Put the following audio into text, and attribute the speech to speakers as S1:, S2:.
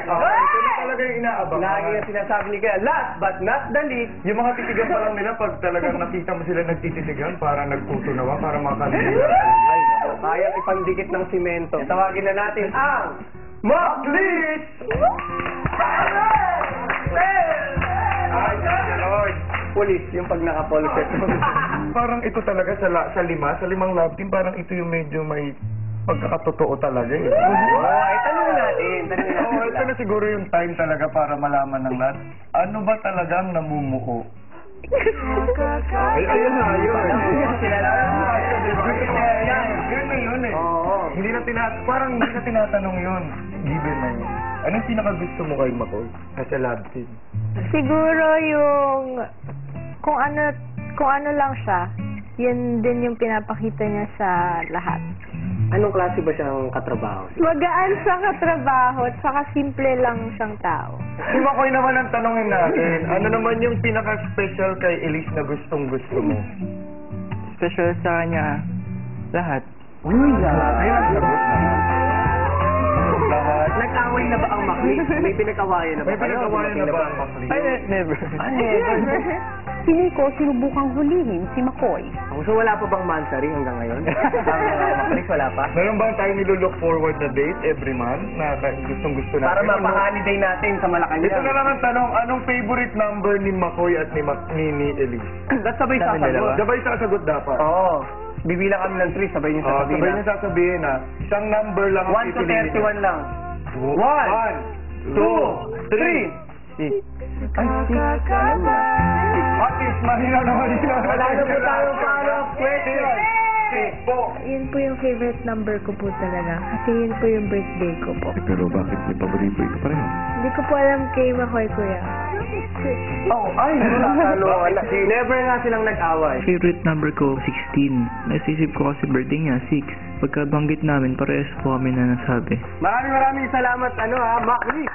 S1: Ito na talaga yung inaabang.
S2: Lagi nga sinasabi ni Kaya, last but not the least,
S1: Yung mga titigan pa lang nila, pag talagang nakita mo sila nagtititigan, para nagtutunawa, para makanila.
S2: ay, kaya ipandikit ng simento. Tawagin na natin ang Maklis! Pulis, yung pag naka-polo shirt.
S1: Parang ito talaga sa limang love team, parang ito yung medyo may pagkakatotoo talaga eh.
S2: Ay, tanongin natin.
S1: Oo, ito na siguro yung time talaga para malaman ng lahat. Ano ba talagang namumuo? Ayun na, yun. Yun na yun eh.
S2: Oo.
S1: Parang hindi na tinatanong yun. Given na yun. Anong pinakagusto mo kay Makoy? As a love team?
S3: Siguro yung kung ano lang siya, yun din yung pinapakita niya sa lahat.
S2: Anong klase ba siyang katrabaho?
S3: Magaan sa katrabaho at saka simple lang siyang tao.
S1: Si Makoy naman ang tanongin natin. Ano naman yung pinaka-special kay Elise na gustong-gusto mo?
S4: Special sa kanya, lahat.
S2: Uy,
S1: Ayun ang sagot na. Lahat.
S2: nag-away na ba ang Maklis? May pinag-awayan na ba?
S1: May pinag-awayan na ba ang Maklis?
S4: Ay, never.
S3: Si Nico, sinubukang hulihin si McCoy.
S2: So wala pa bang mansari hanggang ngayon? Ang Maklis wala pa?
S1: Meron bang tayo nilulook forward na date every month na gustong-gusto natin?
S2: Para mapaholiday natin sa Malacanang.
S1: Ito na lang ang tanong, anong favorite number ni Makoy at ni Elise?
S2: That's sabay sasagot.
S1: Sabay sasagot dapat.
S2: Oo. Bibilang kami ng 3, sabay niyo sasabihin.
S1: Sabay niyo sasabihin na isang number lang ang
S2: 1 to
S1: pipiliin.
S2: 31 lang.
S1: 1, 2, 3.
S2: Ay,
S1: At least, mahina naman yun.
S2: wala na po tayong follow-up question.
S3: Yun po yung favorite number ko po talaga. Kasi yun po yung birthday ko po.
S1: Pero bakit may paborito ito pareho?
S3: Hindi ko po alam kay McCoy, kuya.
S2: Oh, ay, nakakalo. Never nga silang nag-away.
S4: Favorite number ko, 16. Naisisip ko kasi birthday niya, 6. Pagkabanggit namin, parehas po kami na nasabi.
S2: Maraming salamat, Maklis.